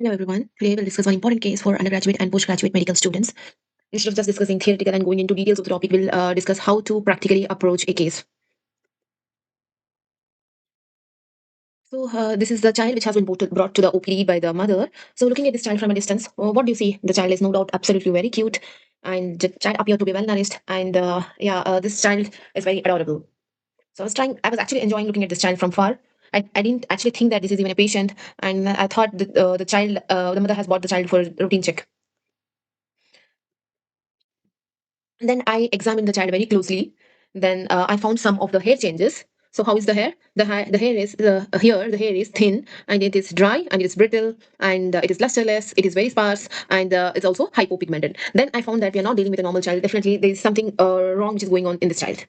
Hello everyone. Today we'll discuss one important case for undergraduate and postgraduate medical students. Instead of just discussing theoretical and going into details of the topic, we'll discuss how to practically approach a case. So this is the child which has been brought to the OPD by the mother. So looking at this child from a distance, what do you see? The child is no doubt absolutely very cute, and the child appeared to be well nourished, and this child is very adorable. So I was actually enjoying looking at this child from far. I didn't actually think that this is even a patient, and I thought that the mother has brought the child for a routine check. Then I examined the child very closely. Then I found some of the hair changes. So how is the hair? The hair is here. The hair is thin and it is dry and it is brittle and it is lusterless. It is very sparse and it's also hypopigmented. Then I found that we are not dealing with a normal child. Definitely there is something wrong which is going on in this child.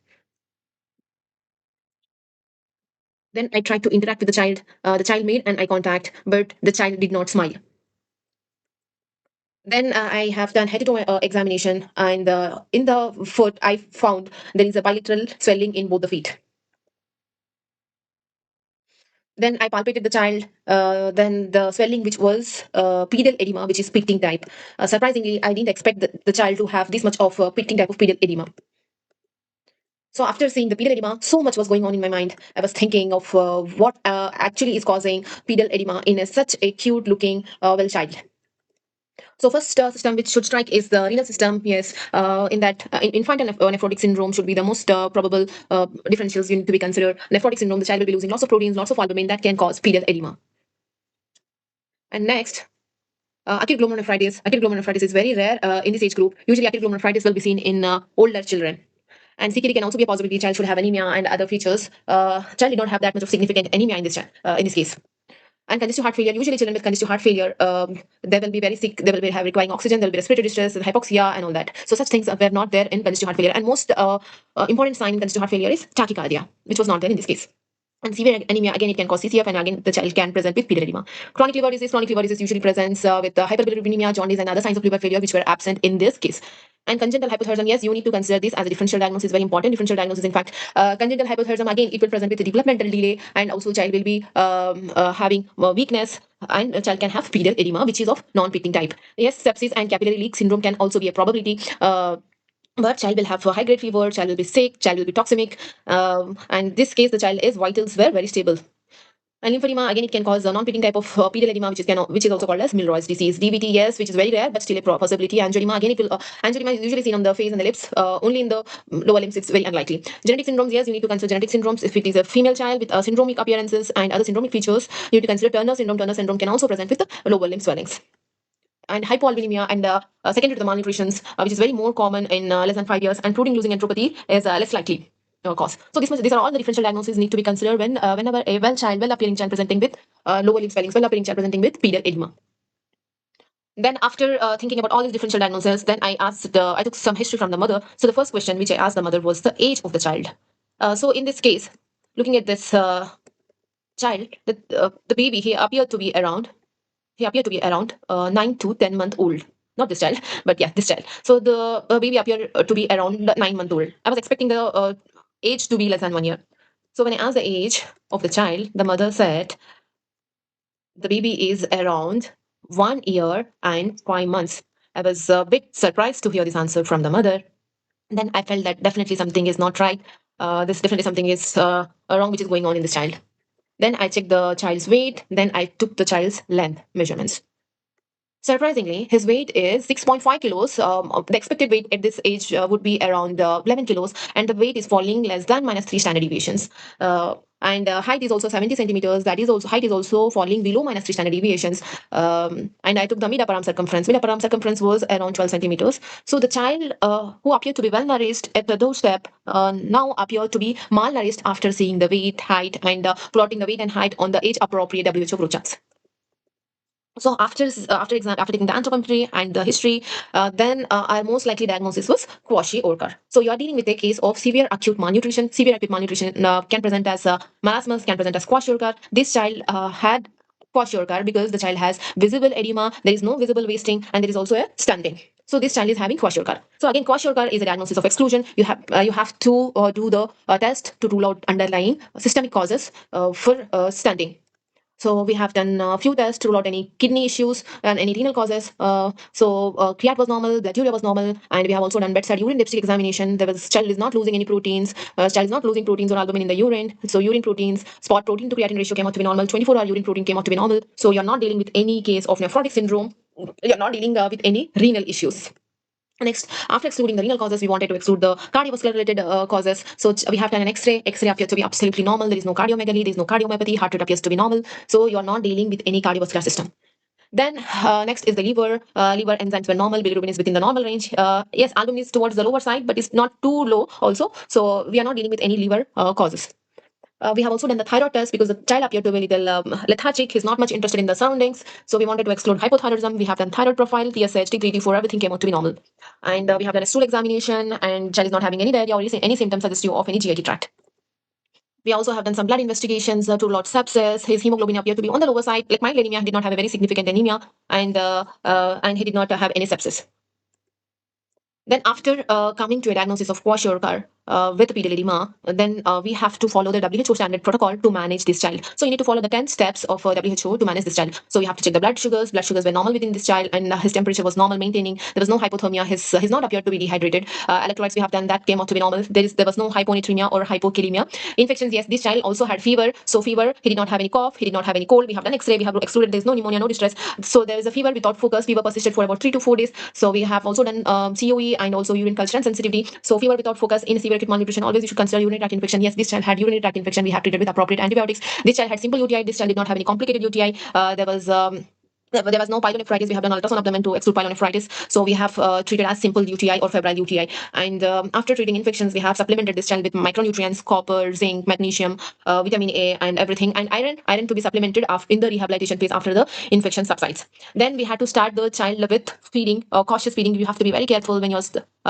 Then I tried to interact with the child. The child made an eye contact, but the child did not smile. Then I have done head-to-toe examination, and in the foot, I found there is a bilateral swelling in both the feet. Then I palpated the child. Then the swelling, which was pedal edema, which is pitting type. Surprisingly, I didn't expect the child to have this much of pitting type of pedal edema. So after seeing the pedal edema, so much was going on in my mind. I was thinking of what actually is causing pedal edema in such a cute-looking well child. So first system which should strike is the renal system. Yes, in that infantile nephrotic syndrome should be the most probable differentials you need to be considered. Nephrotic syndrome, the child will be losing lots of proteins, lots of albumin that can cause pedal edema. And next, acute glomerulonephritis. Acute glomerulonephritis is very rare in this age group. Usually, acute glomerulonephritis will be seen in older children. And CKD can also be a possibility. Child should have anemia and other features. Child did not have that much of significant anemia in this case. And congestive heart failure. Usually, children with congestive heart failure, they will be very sick. They will be requiring oxygen. There will be respiratory distress, hypoxia, and all that. So such things were not there in congestive heart failure. And most important sign in congestive heart failure is tachycardia, which was not there in this case. And severe anemia, again, it can cause CCF, and again, the child can present with pedal edema. Chronic liver disease. Chronic liver disease usually presents with hyperbilirubinemia, jaundice, and other signs of liver failure, which were absent in this case. And congenital hypothyroidism, yes, you need to consider this as a differential diagnosis, very important. Differential diagnosis, in fact, congenital hypothyroidism, again, it will present with a developmental delay, and also child will be having weakness, and a child can have pedal edema, which is of non-pitting type. Yes, sepsis and capillary leak syndrome can also be a probability. But child will have a high grade fever, child will be sick, child will be toxemic, and in this case, the child is vitals were very stable. And lymphedema, again, it can cause a non-pitting type of pedal edema, which is also called as Milroy's disease. DVT, yes, which is very rare, but still a possibility. Angioedema, again, angioedema is usually seen on the face and the lips. Only in the lower limbs, it's very unlikely. Genetic syndromes, yes, you need to consider genetic syndromes. If it is a female child with syndromic appearances and other syndromic features, you need to consider Turner syndrome. Turner syndrome can also present with the lower limb swellings. And hypoalbuminemia and secondary to the malnutrition, which is very more common in less than 5 years, and protein losing enteropathy is less likely cause. So these are all the differential diagnoses need to be considered whenever a well appearing child presenting with lower limb swellings, well appearing child presenting with pedal edema. Then after thinking about all these differential diagnoses, then I took some history from the mother. So the first question which I asked the mother was the age of the child. So in this case, looking at this child, the baby, he appeared to be around 9 to 10 month old. Not this child, but yeah, this child. So the baby appeared to be around 9 month old. I was expecting the age to be less than 1 year. So when I asked the age of the child, the mother said the baby is around 1 year and 5 months. I was a bit surprised to hear this answer from the mother. Then I felt that definitely something is not right. This definitely something is wrong which is going on in this child. Then I checked the child's weight. Then I took the child's length measurements. Surprisingly, his weight is 6.5 kilos. The expected weight at this age would be around 11 kilos, and the weight is falling less than -3 standard deviations. And height is also 70 centimeters. That is also height is also falling below -3 standard deviations. And I took the mid upper arm circumference. Mid upper arm circumference was around 12 centimeters. So the child who appeared to be well nourished at the doorstep now appeared to be malnourished after seeing the weight, height, and plotting the weight and height on the age appropriate WHO growth charts. So after taking the anthropometry and the history, then our most likely diagnosis was kwashiorkor. So you are dealing with a case of severe acute malnutrition. Severe acute malnutrition can present as marasmus, can present as kwashiorkor. This child had kwashiorkor because the child has visible edema, there is no visible wasting, and there is also a stunting. So this child is having kwashiorkor. So again, kwashiorkor is a diagnosis of exclusion. You have to do the test to rule out underlying systemic causes for stunting. So we have done a few tests to rule out any kidney issues and any renal causes. Creat was normal, blood urea was normal, and we have also done bedside urine dipstick examination. There was child is not losing any proteins. Child is not losing proteins or albumin in the urine. So urine proteins, spot protein to creatinine ratio came out to be normal. 24-hour urine protein came out to be normal. So you're not dealing with any case of nephrotic syndrome. You're not dealing with any renal issues. Next, after excluding the renal causes, we wanted to exclude the cardiovascular related causes. So we have done an X-ray. X-ray appears to be absolutely normal. There is no cardiomegaly, there is no cardiomyopathy. Heart rate appears to be normal. So you are not dealing with any cardiovascular system. Then next is the liver. Liver enzymes were normal. Bilirubin is within the normal range. Yes, albumin is towards the lower side, but it's not too low also. So we are not dealing with any liver causes. We have also done the thyroid test because the child appeared to be a little lethargic. He's not much interested in the surroundings. So we wanted to exclude hypothyroidism. We have done thyroid profile, TSH, T3, T4, everything came out to be normal. And we have done a stool examination, and child is not having any diarrhea or any symptoms suggestive of any GIT tract. We also have done some blood investigations to rule out sepsis. His hemoglobin appeared to be on the lower side. Like mild anemia, he did not have a very significant anemia, and he did not have any sepsis. Then after coming to a diagnosis of kwashiorkor with pedal edema, then we have to follow the WHO standard protocol to manage this child. So you need to follow the 10 steps of WHO to manage this child. So you have to check the blood sugars. Blood sugars were normal within this child, and his temperature was normal, maintaining. There was no hypothermia. He's not appeared to be dehydrated. Electrolytes we have done that came out to be normal. There was no hyponatremia or hypokalemia. Infections, yes, this child also had fever. So fever, he did not have any cough. He did not have any cold. We have done X-ray. We have excluded. There's no pneumonia, no distress. So there is a fever without focus. Fever persisted for about 3 to 4 days. So we have also done COE and also urine culture and sensitivity. So fever without focus in severe acute malnutrition. Always you should consider urinary tract infection. Yes, this child had urinary tract infection. We have treated with appropriate antibiotics. This child had simple UTI. This child did not have any complicated UTI. There was no pyelonephritis. We have done ultrasound abdomen to exclude pyelonephritis. So we have treated as simple UTI or febrile UTI. And after treating infections, we have supplemented this child with micronutrients, copper, zinc, magnesium, vitamin A, and everything. And iron to be supplemented in the rehabilitation phase after the infection subsides. Then we had to start the child with feeding, cautious feeding. You have to be very careful when you're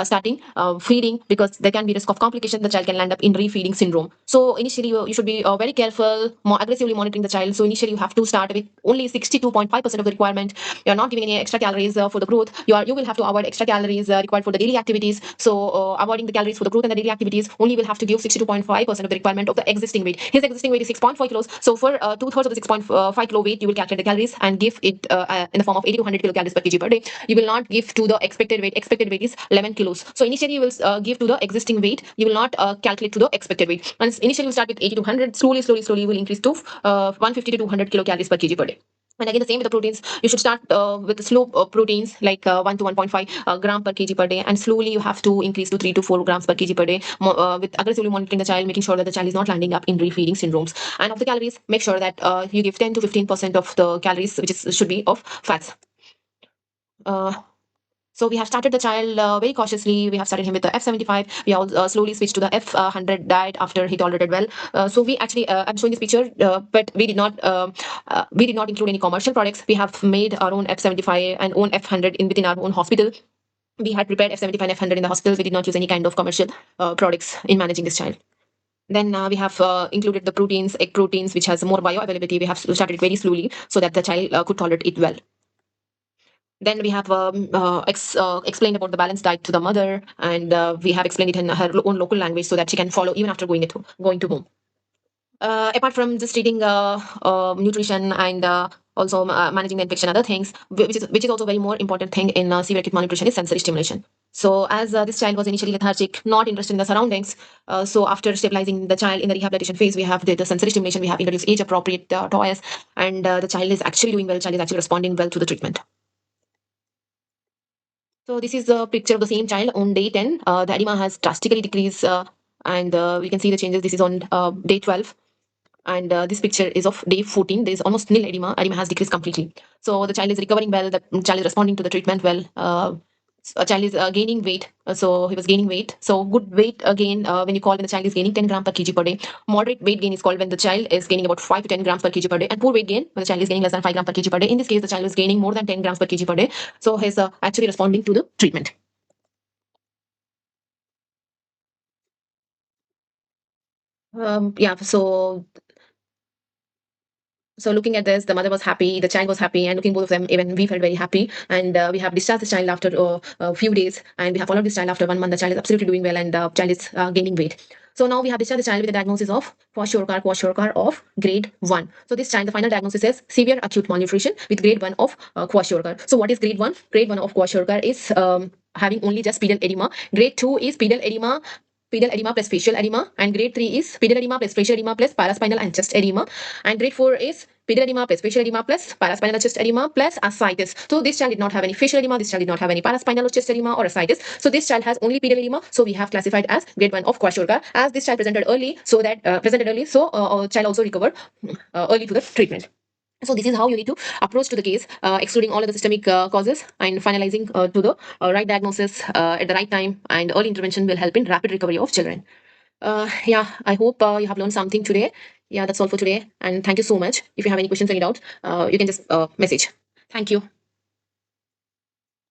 starting feeding, because there can be risk of complication. The child can land up in refeeding syndrome. So initially you should be very careful, more aggressively monitoring the child. So initially you have to start with only 62.5% of the requirement. You're not giving any extra calories for the growth. You will have to avoid extra calories required for the daily activities. So avoiding the calories for the growth and the daily activities, only will have to give 62.5% of the requirement of the existing weight. His existing weight is 6.5 kilos. So for 2/3 of the 6.5 kilo weight, you will calculate the calories and give it in the form of 80 to 100 kilocalories per kg per day. You will not give to the expected weight. Expected weight is 11 kilos. So initially you will give to the existing weight. You will not calculate to the expected weight. And initially you start with 80 to 100. Slowly you will increase to 150 to 200 kilocalories per kg per day. And again, the same with the proteins. You should start with the slow proteins like 1 to 1.5 gram per kg per day, and slowly you have to increase to 3 to 4 grams per kg per day, with aggressively monitoring the child, making sure that the child is not landing up in refeeding syndromes. And of the calories, make sure that you give 10 to 15% of the calories, should be of fats. So we have started the child very cautiously. We have started him with the F75. We have slowly switched to the F100 diet after he tolerated well. So we actually, I'm showing this picture, but we did not include any commercial products. We have made our own F75 and own F100 within our own hospital. We had prepared F75 and F100 in the hospital. We did not use any kind of commercial products in managing this child. Then we have included the proteins, egg proteins, which has more bioavailability. We have started it very slowly so that the child could tolerate it well. Then we have explained about the balanced diet to the mother, and we have explained it in her own local language so that she can follow even after going to home. Apart from just treating nutrition and also managing the infection, other things, which is also very more important thing in severe acute malnutrition, is sensory stimulation. So as this child was initially lethargic, not interested in the surroundings, so after stabilizing the child in the rehabilitation phase, we have did the sensory stimulation. We have introduced age appropriate toys, and the child is actually doing well. Child is actually responding well to the treatment. So this is a picture of the same child on day 10. The edema has drastically decreased, and we can see the changes. This is on day 12. And this picture is of day 14. There is almost nil edema. Edema has decreased completely. So the child is recovering well. The child is responding to the treatment well. A child is gaining weight. So he was gaining weight. So good weight gain when you call when the child is gaining 10 grams per kg per day. Moderate weight gain is called when the child is gaining about 5 to 10 grams per kg per day. And poor weight gain when the child is gaining less than 5 grams per kg per day. In this case, the child is gaining more than 10 grams per kg per day. So he's actually responding to the treatment. Yeah, so looking at this, the mother was happy, the child was happy, and looking both of them, even we felt very happy. And we have discharged this child after a few days, and we have followed this child after 1 month. The child is absolutely doing well, and the child is gaining weight. So now we have discharged the child with a diagnosis of kwashiorkor of grade 1. So this child, the final diagnosis is severe acute malnutrition with grade 1 of kwashiorkor. So what is grade 1? Grade 1 of kwashiorkor is having only just pedal edema. Grade 2 is pedal edema plus facial edema, and grade 3 is pedal edema plus facial edema plus paraspinal and chest edema, and grade 4 is pedal edema plus facial edema plus paraspinal chest edema plus ascites. So this child did not have any facial edema, this child did not have any paraspinal or chest edema or ascites. So this child has only pedal edema. So we have classified as grade 1 of kwashiorkor. As this child presented early, child also recovered early to the treatment. So this is how you need to approach to the case, excluding all of the systemic causes and finalizing to the right diagnosis at the right time, and early intervention will help in rapid recovery of children. Yeah, I hope you have learned something today. Yeah, that's all for today. And thank you so much. If you have any questions, any doubts, you can just message. Thank you.